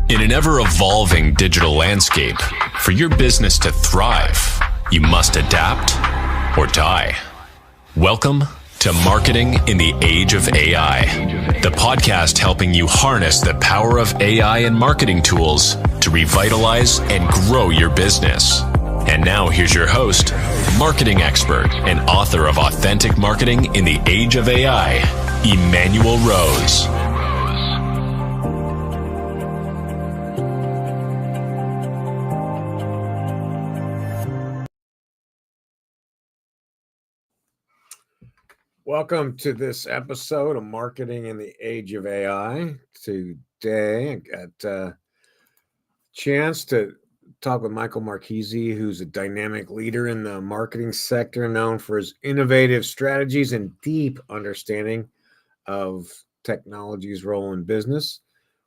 In an ever-evolving digital landscape, for your business to thrive, you must adapt or die. Welcome to Marketing in the Age of AI, the podcast helping you harness the power of AI and marketing tools to revitalize and grow your business. And now here's your host, marketing expert and author of Authentic Marketing in the Age of AI, Emmanuel Rose. Welcome to this episode of Marketing in the Age of AI. Today, I got a chance to talk with Michael Marchese, who's a dynamic leader in the marketing sector, known for his innovative strategies and deep understanding of technology's role in business.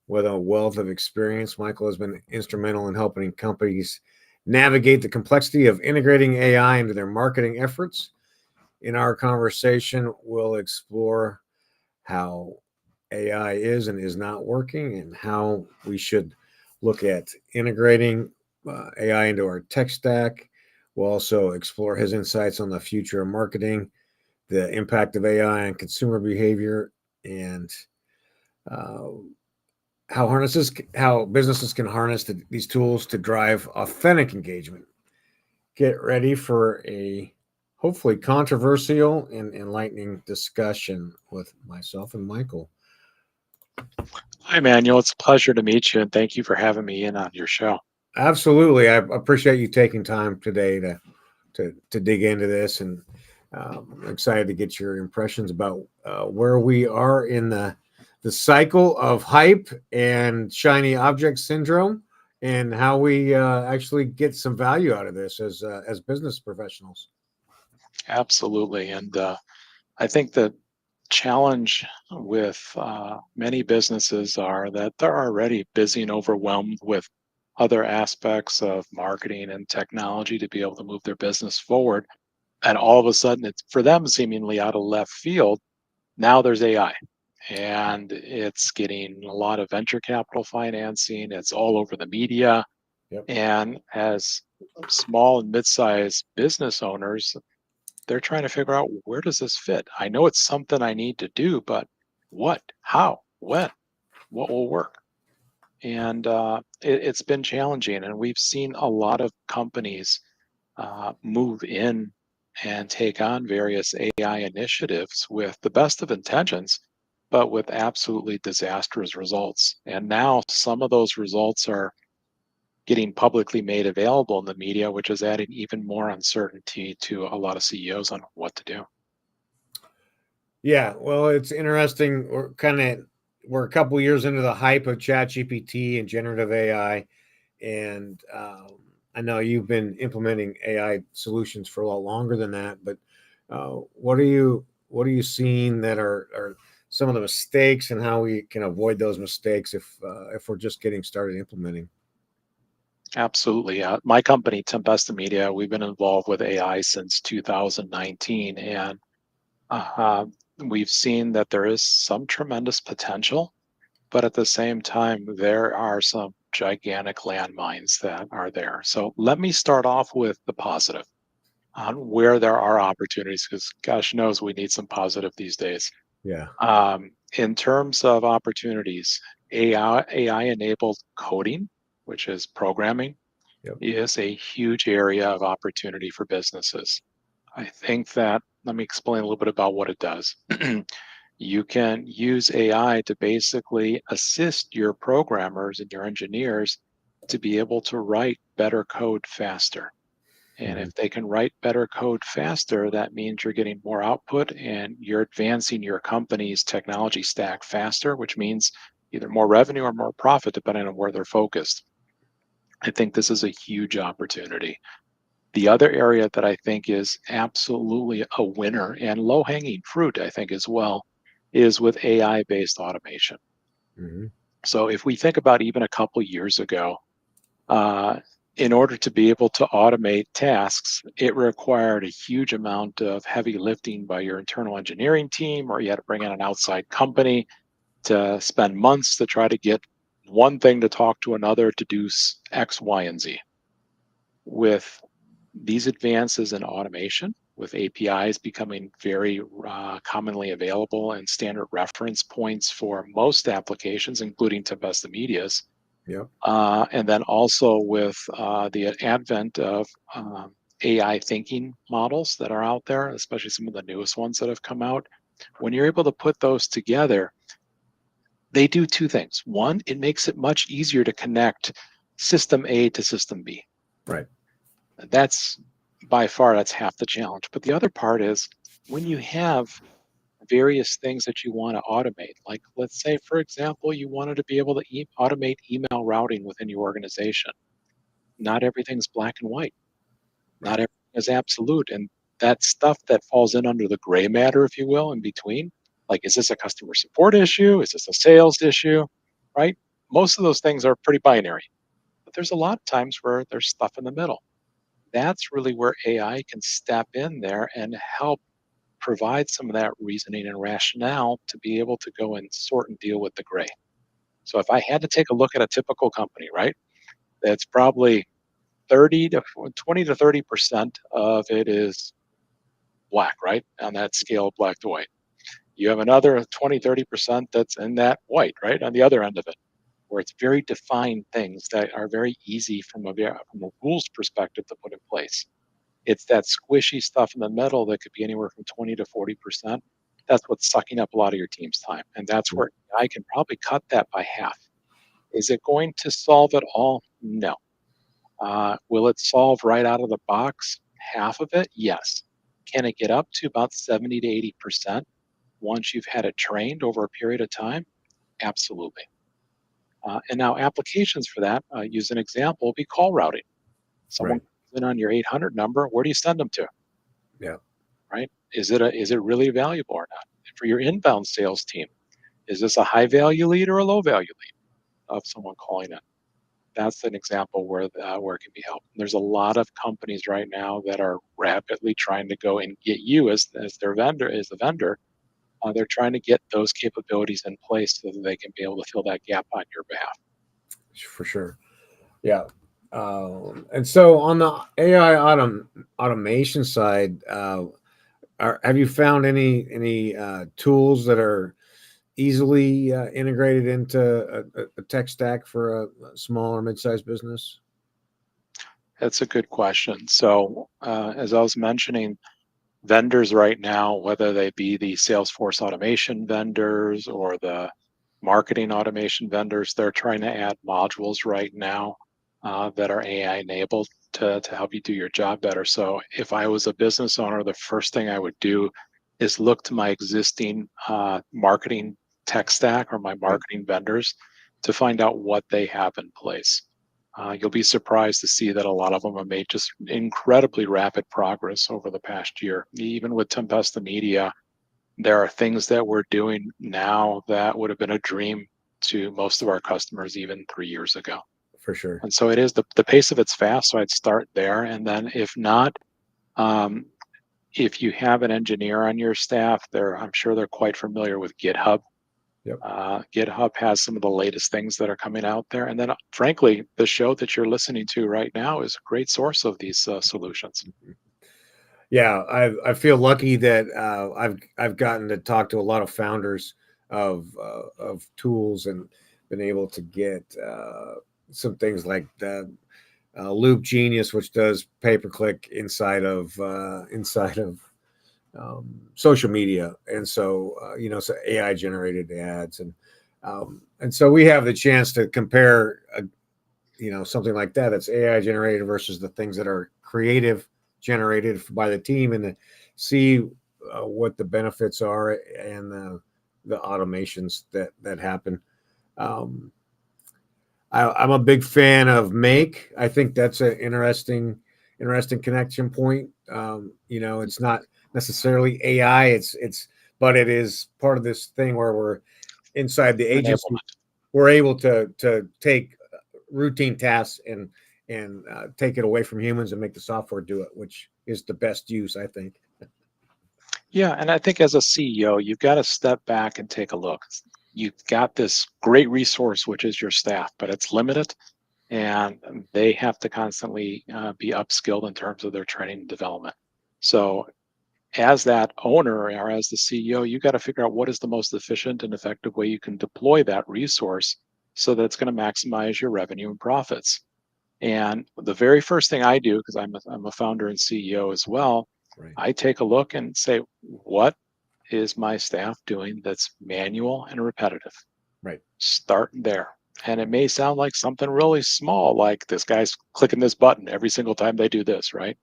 With a wealth of experience, Michael has been instrumental in helping companies navigate the complexity of integrating AI into their marketing efforts. In our conversation, we'll explore how AI is and is not working and how we should look at integrating AI into our tech stack. We'll also explore his insights on the future of marketing, the impact of AI on consumer behavior, and how businesses can harness these tools to drive authentic engagement. Get ready for a hopefully controversial and enlightening discussion with myself and Michael. Hi, Manuel. It's a pleasure to meet you, and thank you for having me in on your show. Absolutely. I appreciate you taking time today to dig into this, and I'm excited to get your impressions about where we are in the cycle of hype and shiny object syndrome, and how we actually get some value out of this as business professionals. Absolutely. And I think the challenge with many businesses are that they're already busy and overwhelmed with other aspects of marketing and technology to be able to move their business forward. And all of a sudden, it's for them seemingly out of left field. Now there's AI, and it's getting a lot of venture capital financing. It's all over the media. Yep. And as small and mid-sized business owners, they're trying to figure out, where does this fit? I know it's something I need to do, but what, how, when, what will work? And it's been challenging. And we've seen a lot of companies move in and take on various AI initiatives with the best of intentions, but with absolutely disastrous results. And now some of those results are getting publicly made available in the media, which is adding even more uncertainty to a lot of CEOs on what to do. Yeah, well, it's interesting. We're a couple years into the hype of ChatGPT and generative AI, and I know you've been implementing AI solutions for a lot longer than that. But what are you seeing that are some of the mistakes, and how we can avoid those mistakes if we're just getting started implementing? Absolutely. My company, Tempesta Media, we've been involved with AI since 2019, and we've seen that there is some tremendous potential, but at the same time, there are some gigantic landmines that are there. So let me start off with the positive on where there are opportunities, because gosh knows we need some positive these days. Yeah. In terms of opportunities, AI-enabled coding, which is programming, Yep. is a huge area of opportunity for businesses. I think that, let me explain a little bit about what it does. You can use AI to basically assist your programmers and your engineers to be able to write better code faster. And if they can write better code faster, that means you're getting more output and you're advancing your company's technology stack faster, which means either more revenue or more profit, depending on where they're focused. I think this is a huge opportunity. The other area that I think is absolutely a winner and low-hanging fruit, I think as well, is with AI-based automation. Mm-hmm. So if we think about even a couple years ago, in order to be able to automate tasks, it required a huge amount of heavy lifting by your internal engineering team, or you had to bring in an outside company to spend months to try to get one thing to talk to another to do X, Y, and Z. With these advances in automation, with APIs becoming very commonly available and standard reference points for most applications, including Tempesta Media's, Yep. and then also with the advent of AI thinking models that are out there, especially some of the newest ones that have come out, when you're able to put those together, they do two things. One, it makes it much easier to connect system A to system B. Right. That's by far, that's half the challenge. But the other part is when you have various things that you want to automate, like let's say, for example, you wanted to be able to automate email routing within your organization. Not everything's black and white. Not Right. everything is absolute. And that stuff that falls in under the gray matter, if you will, in between, like, is this a customer support issue? Is this a sales issue? Right? Most of those things are pretty binary. But there's a lot of times where there's stuff in the middle. That's really where AI can step in there and help provide some of that reasoning and rationale to be able to go and sort and deal with the gray. So if I had to take a look at a typical company, right, that's probably 30 to 20 to 30% of it is black, right, on that scale of black to white. You have another 20, 30% that's in that white, right, on the other end of it, where it's very defined things that are very easy from a rules perspective to put in place. It's that squishy stuff in the middle that could be anywhere from 20 to 40%. That's what's sucking up a lot of your team's time. And that's where I can probably cut that by half. Is it going to solve it all? No. Will it solve right out of the box half of it? Yes. Can it get up to about 70 to 80% once you've had it trained over a period of time? Absolutely. And now applications for that, use an example, would be call routing. Someone Right. comes in on your 800 number, where do you send them to? Yeah. Right? Is it really valuable or not? For your inbound sales team, is this a high value lead or a low value lead of someone calling in? That's an example where it can be helped. There's a lot of companies right now that are rapidly trying to go and get you as their vendor, as the vendor. They're trying to get those capabilities in place so that they can be able to fill that gap on your behalf. For sure. Yeah. And so on the AI automation side, have you found any tools that are easily integrated into a tech stack for a small or mid-sized business? That's a good question. So, as I was mentioning, vendors right now, whether they be the Salesforce automation vendors or the marketing automation vendors, they're trying to add modules right now that are AI enabled to help you do your job better. So if I was a business owner, the first thing I would do is look to my existing marketing tech stack or my marketing vendors to find out what they have in place. You'll be surprised to see that a lot of them have made just incredibly rapid progress over the past year. Even with Tempesta Media, there are things that we're doing now that would have been a dream to most of our customers even 3 years ago. For sure. And so it is the pace of it's fast. So I'd start there. And then if not, if you have an engineer on your staff, I'm sure they're quite familiar with GitHub. Yep. GitHub has some of the latest things that are coming out there. And then, frankly, the show that you're listening to right now is a great source of these solutions. Yeah, I feel lucky that I've gotten to talk to a lot of founders of tools and been able to get some things like the Loop Genius, which does pay per click inside of social media, and so so AI generated ads, and so we have the chance to compare something like that that's AI generated versus the things that are creative generated by the team, and to see what the benefits are and the automations that happen. I'm a big fan of Make. I think that's an interesting connection point. It's not necessarily AI. But it is part of this thing where we're inside the agency. Enablement. We're able to take routine tasks and take it away from humans and make the software do it, which is the best use, I think. Yeah, and I think as a CEO, you've got to step back and take a look. you've got this great resource, which is your staff, but it's limited, and they have to constantly be upskilled in terms of their training and development. So as that owner or as the CEO, you got to figure out what is the most efficient and effective way you can deploy that resource so that it's going to maximize your revenue and profits. And the very first thing I do, because I'm a founder and CEO as well, Right. I take a look and say, what is my staff doing that's manual and repetitive? Right. Start there. And it may sound like something really small, like this guy's clicking this button every single time they do this, right?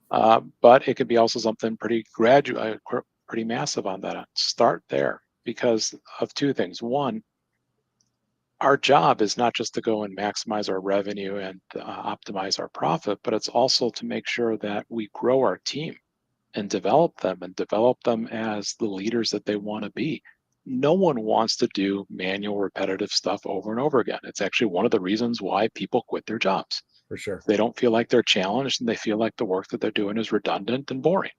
But it could be also something pretty gradual, pretty massive on that. Start there because of two things. One, our job is not just to go and maximize our revenue and optimize our profit, but it's also to make sure that we grow our team and develop them as the leaders that they want to be. No one wants to do manual repetitive stuff over and over again. It's actually one of the reasons why people quit their jobs. For sure. They don't feel like they're challenged and they feel like the work that they're doing is redundant and boring.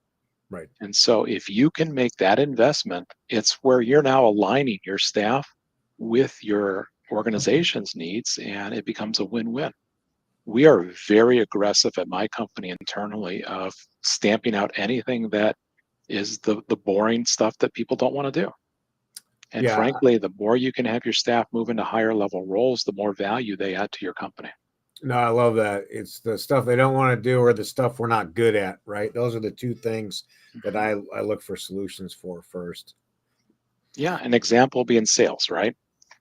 Right. And so if you can make that investment, it's where you're now aligning your staff with your organization's needs, and it becomes a win-win. We are very aggressive at my company internally of stamping out anything that is the boring stuff that people don't want to do. And Yeah. frankly, the more you can have your staff move into higher level roles, the more value they add to your company. No, I love that. It's the stuff they don't want to do or the stuff we're not good at, right? Those are the two things that I look for solutions for first. Yeah, an example being sales, right?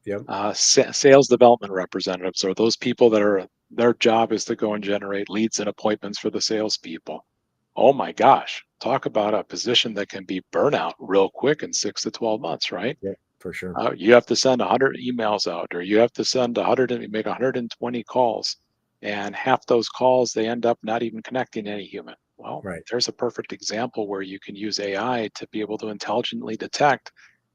Yep. Sales development representatives are those people that are their job is to go and generate leads and appointments for the salespeople. Oh my gosh, talk about a position that can be burnout real quick in 6 to 12 months, right? Yep, for sure. You have to send 100 emails out, or you have to send 100 and make 120 calls, and half those calls they end up not even connecting any human. Well, Right. there's a perfect example where you can use AI to be able to intelligently detect,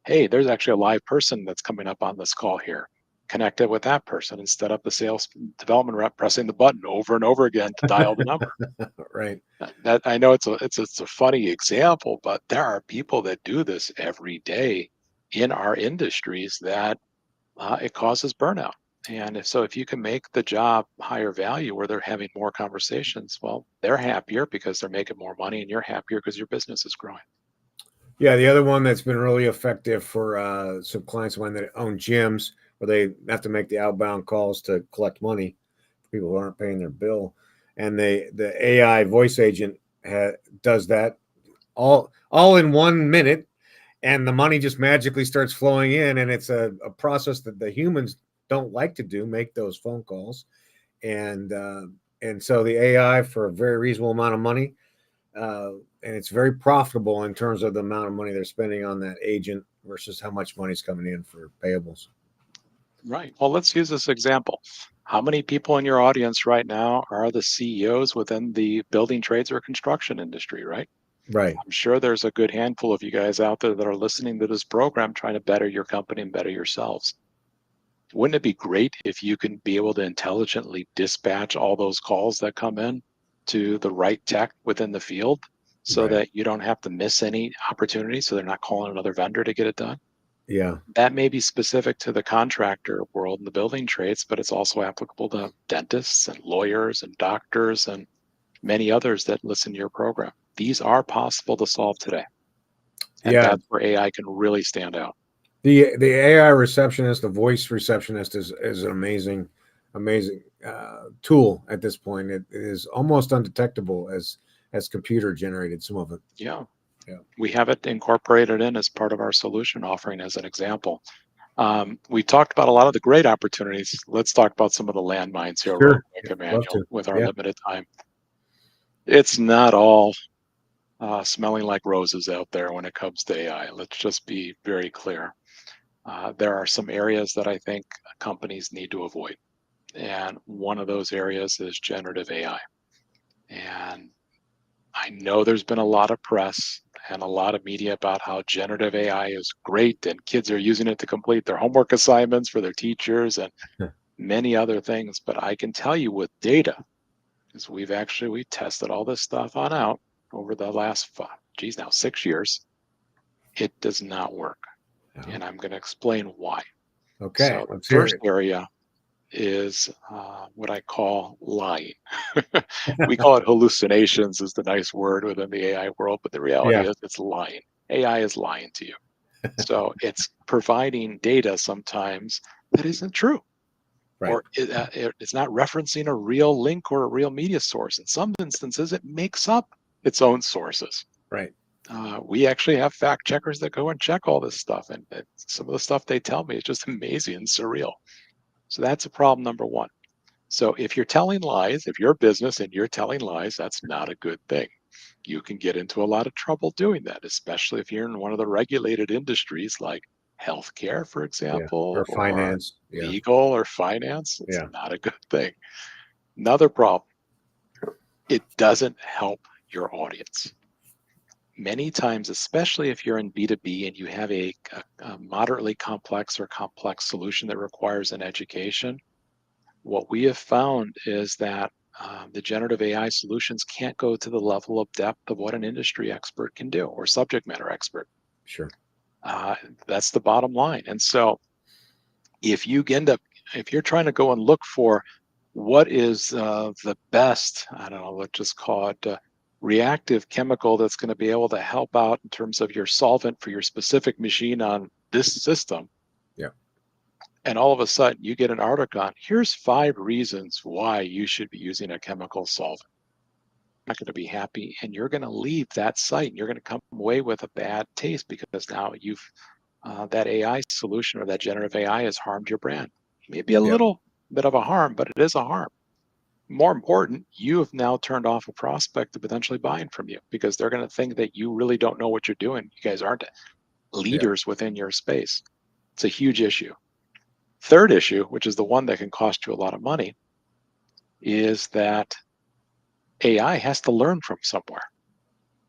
hey, there's actually a live person that's coming up on this call here. Connect it with that person instead of the sales development rep pressing the button over and over again to dial the number. Right. That I know it's a funny example, but there are people that do this every day in our industries that it causes burnout. And if you can make the job higher value where they're having more conversations, well, they're happier because they're making more money, and you're happier because your business is growing. Yeah, the other one that's been really effective for some clients of mine that own gyms where they have to make the outbound calls to collect money for people who aren't paying their bill, and the AI voice agent does that all in 1 minute, and the money just magically starts flowing in, and it's a process that the humans don't like to do, make those phone calls, and so the AI for a very reasonable amount of money. And it's very profitable in terms of the amount of money they're spending on that agent versus how much money's coming in for payables. Right. Well, let's use this example. How many people in your audience right now are the CEOs within the building trades or construction industry, right? Right. I'm sure there's a good handful of you guys out there that are listening to this program trying to better your company and better yourselves. Wouldn't it be great if you can be able to intelligently dispatch all those calls that come in to the right tech within the field so Right. that you don't have to miss any opportunities, so they're not calling another vendor to get it done? Yeah. That may be specific to the contractor world and the building trades, but it's also applicable to dentists and lawyers and doctors and many others that listen to your program. These are possible to solve today. And Yeah. that's where AI can really stand out. The AI receptionist, the voice receptionist is an amazing tool at this point. It is almost undetectable as computer generated, some of it. Yeah. Yeah. We have it incorporated in as part of our solution offering as an example. We talked about a lot of the great opportunities. Let's talk about some of the landmines here real Sure. quick, Yeah, love Emmanuel, to. with our Yeah. limited time. It's not all smelling like roses out there when it comes to AI. Let's just be very clear. There are some areas that I think companies need to avoid. And one of those areas is generative AI. And I know there's been a lot of press and a lot of media about how generative AI is great and kids are using it to complete their homework assignments for their teachers and many other things. But I can tell you with data, because we tested all this stuff on out over the last, now 6 years, it does not work. and I'm going to explain why. Okay, So the let's hear first it. area is what I call lying. We call it hallucinations is the nice word within the AI world, but the reality Yeah, is it's lying. AI is lying to you. So it's providing data sometimes that isn't true, right, or it's not referencing a real link or a real media source. In some instances, it makes up its own sources. right. We actually have fact checkers that go and check all this stuff, and some of the stuff they tell me is just amazing and surreal. So that's a problem number one. So if you're telling lies, if you're a business and you're telling lies, that's not a good thing. You can get into a lot of trouble doing that, especially if you're in one of the regulated industries like healthcare, for Yeah, example, or or finance. Yeah, legal or finance. It's yeah, not a good thing. Another problem, it doesn't help your audience. Many times, especially if you're in B2B and you have a moderately complex or complex solution that requires an education, what we have found is that the generative AI solutions can't go to the level of depth of what an industry expert can do or subject matter expert. sure. Uh, that's the bottom line. And so if you end up, if you're trying to go and look for what is the best, I don't know, let's just call it reactive chemical that's going to be able to help out in terms of your solvent for your specific machine on this system, Yeah, and all of a sudden you get an article on here's 5 reasons why you should be using a chemical solvent. You're not going to be happy, and you're going to leave that site and you're going to come away with a bad taste because now you've that AI solution or that generative AI has harmed your brand. Maybe a yeah, little bit of a harm, but it is a harm. More important, you have now turned off a prospect to potentially buying from you because they're going to think that you really don't know what you're doing. You guys aren't yeah, leaders within your space. It's a huge issue. Third issue, which is the one that can cost you a lot of money, is that AI has to learn from somewhere,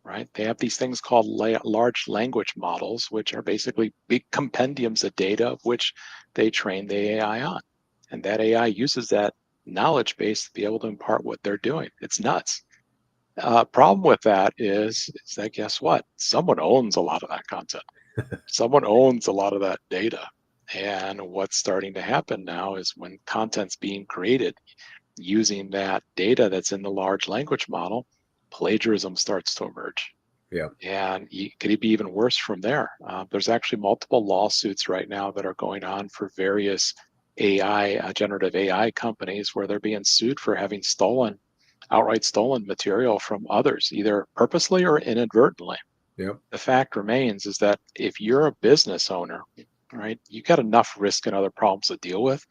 right? They have these things called large language models, which are basically big compendiums of data of which they train the AI on. And that AI uses that knowledge base to be able to impart what they're doing. It's nuts. Problem with that is that guess what? Someone owns a lot of that content. Someone owns a lot of that data. And what's starting to happen now is when content's being created using that data that's in the large language model, plagiarism starts to emerge. yeah. And could it be even worse from there? There's actually multiple lawsuits right now that are going on for various AI, generative AI companies where they're being sued for having outright stolen material from others, either purposely or inadvertently. Yep. The fact remains is that if you're a business owner, right, you got enough risk and other problems to deal with.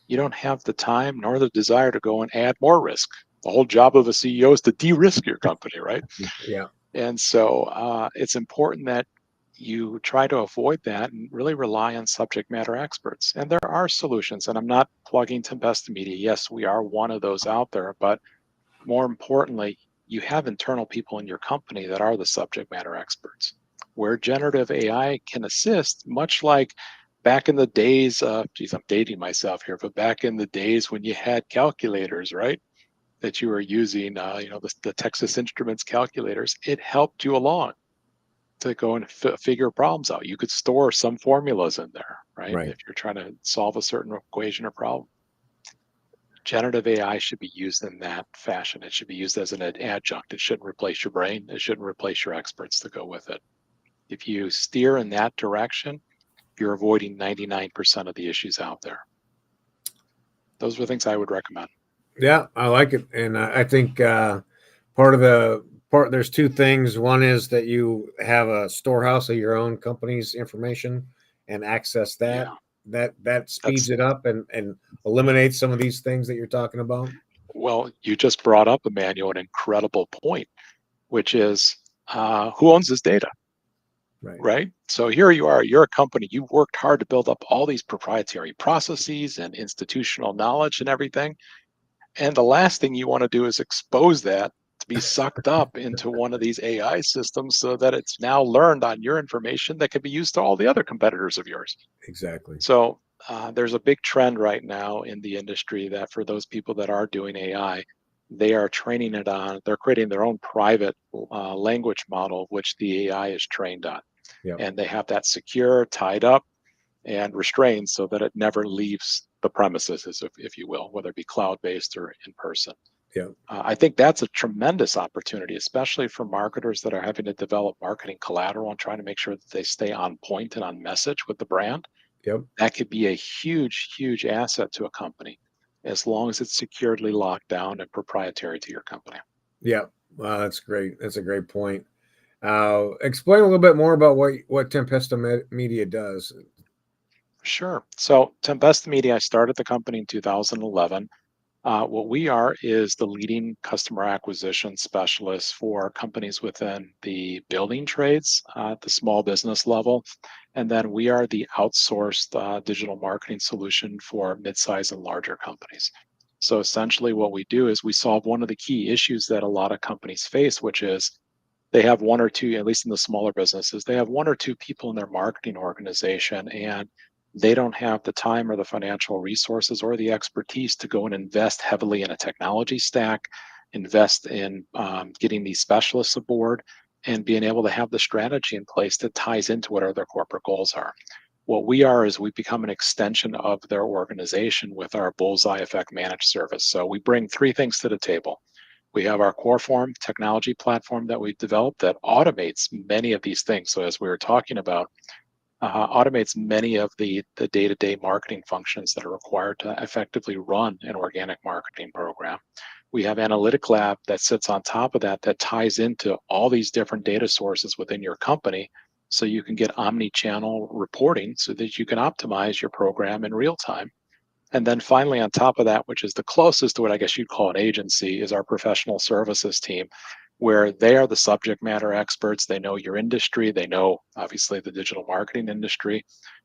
You don't have the time nor the desire to go and add more risk. The whole job of a CEO is to de-risk your company, right? Yeah. And so it's important that you try to avoid that and really rely on subject matter experts. And there are solutions, and I'm not plugging Tempesta Media. Yes, we are one of those out there, but more importantly, you have internal people in your company that are the subject matter experts. Where generative AI can assist, much like back in the days, geez, I'm dating myself here, but back in the days when you had calculators, right? That you were using, the Texas Instruments calculators, it helped you along to go and figure problems out. You could store some formulas in there, right? Right. If you're trying to solve a certain equation or problem. Generative AI should be used in that fashion. It should be used as an adjunct. It shouldn't replace your brain. It shouldn't replace your experts to go with it. If you steer in that direction, you're avoiding 99% of the issues out there. Those are things I would recommend. Yeah, I like it, and I think part of the part there's two things. One is that you have a storehouse of your own company's information and access that. Yeah, That speeds that's it up and eliminates some of these things that you're talking about. well, you just brought up, Emmanuel, an incredible point, which is who owns this data, Right. right? So here you are, you're a company, you worked hard to build up all these proprietary processes and institutional knowledge and everything. And the last thing you want to do is expose that to be sucked up into one of these AI systems so that it's now learned on your information that can be used to all the other competitors of yours. Exactly. So there's a big trend right now in the industry that for those people that are doing AI, they are they're creating their own private language model, which the AI is trained on. Yep. And they have that secure, tied up, and restrained so that it never leaves the premises, if you will, whether it be cloud-based or in person. Yeah. I think that's a tremendous opportunity, especially for marketers that are having to develop marketing collateral and trying to make sure that they stay on point and on message with the brand. Yep. That could be a huge, huge asset to a company as long as it's securely locked down and proprietary to your company. Yeah. Wow, that's great. That's a great point. Explain a little bit more about what Tempesta Media does. Sure. So Tempesta Media, I started the company in 2011. What we are is the leading customer acquisition specialist for companies within the building trades at the small business level. And then we are the outsourced digital marketing solution for midsize and larger companies. So essentially what we do is we solve one of the key issues that a lot of companies face, which is they have one or two, at least in the smaller businesses, they have one or two people in their marketing organization, and they don't have the time or the financial resources or the expertise to go and invest heavily in a technology stack, invest in getting these specialists aboard, and being able to have the strategy in place that ties into what their corporate goals are. What we are is we become an extension of their organization with our Bullseye Effect Managed service. So we bring three things to the table. We have our Coreform technology platform that we've developed that automates many of these things. So as we were talking about, automates many of the day-to-day marketing functions that are required to effectively run an organic marketing program. We have Analytic Lab that sits on top of that ties into all these different data sources within your company so you can get omni-channel reporting so that you can optimize your program in real time. And then finally, on top of that, which is the closest to what I guess you'd call an agency, is our professional services team, where they are the subject matter experts. They know your industry. They know, obviously, the digital marketing industry.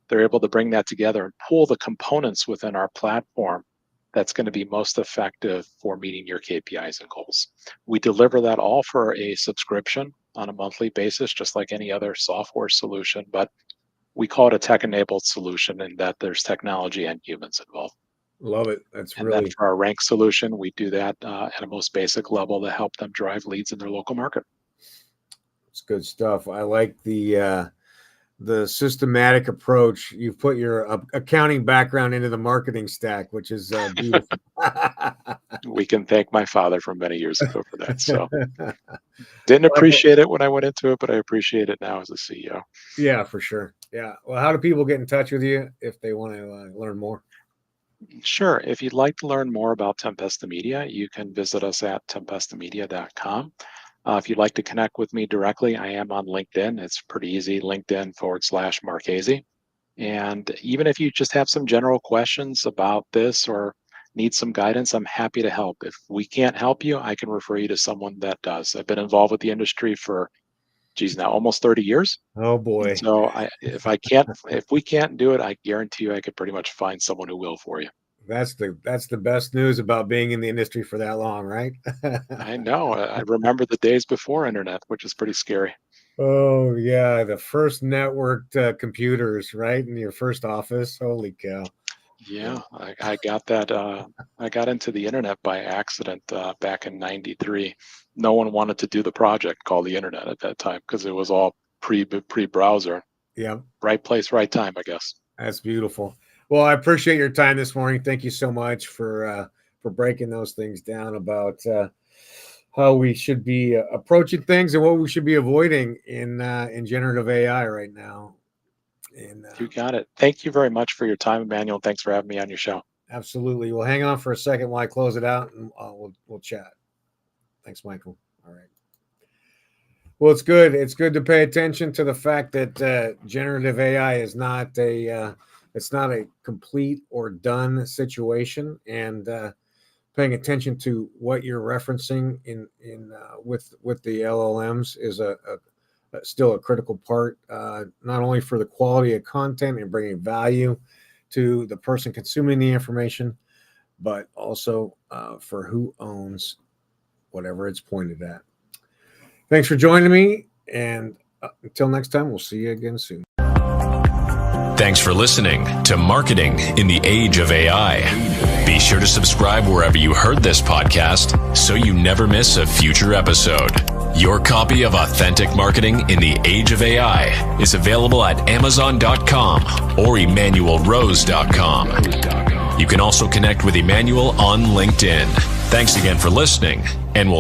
They're able to bring that together and pull the components within our platform that's going to be most effective for meeting your KPIs and goals. We deliver that all for a subscription on a monthly basis, just like any other software solution, but we call it a tech-enabled solution in that there's technology and humans involved. Love it. That's And really. then for our rank solution, we do that at a most basic level to help them drive leads in their local market. It's good stuff. I like the systematic approach. You've put your accounting background into the marketing stack, which is beautiful. We can thank my father from many years ago for that. So didn't appreciate it when I went into it, but I appreciate it now as a CEO. Yeah, for sure. Yeah. Well, how do people get in touch with you if they want to learn more? Sure. If you'd like to learn more about Tempesta Media, you can visit us at tempestamedia.com. If you'd like to connect with me directly, I am on LinkedIn. It's pretty easy, LinkedIn/Marchese. And even if you just have some general questions about this or need some guidance, I'm happy to help. If we can't help you, I can refer you to someone that does. I've been involved with the industry for, now almost 30 years. Oh boy. And so if we can't do it, I guarantee you I could pretty much find someone who will for you. That's the best news about being in the industry for that long, right? I know. I remember the days before internet, which is pretty scary. Oh yeah, the first networked computers, right, in your first office. Holy cow! Yeah, I got that. I got into the internet by accident back in '93. No one wanted to do the project called the internet at that time because it was all pre-browser. Yeah. Right place, right time, I guess. That's beautiful. Well, I appreciate your time this morning. Thank you so much for breaking those things down about how we should be approaching things and what we should be avoiding in generative AI right now. And you got it. Thank you very much for your time, Emmanuel. Thanks for having me on your show. Absolutely. Well, hang on for a second while I close it out, and we'll chat. Thanks, Michael. All right. Well, it's good. It's good to pay attention to the fact that generative AI is not it's not a complete or done situation, and paying attention to what you're referencing with the LLMs is still a critical part, not only for the quality of content and bringing value to the person consuming the information, but also for who owns whatever it's pointed at. Thanks for joining me, and until next time, we'll see you again soon. Thanks for listening to Marketing in the Age of AI. Be sure to subscribe wherever you heard this podcast so you never miss a future episode. Your copy of Authentic Marketing in the Age of AI is available at Amazon.com or EmmanuelRose.com. You can also connect with Emmanuel on LinkedIn. Thanks again for listening, and we'll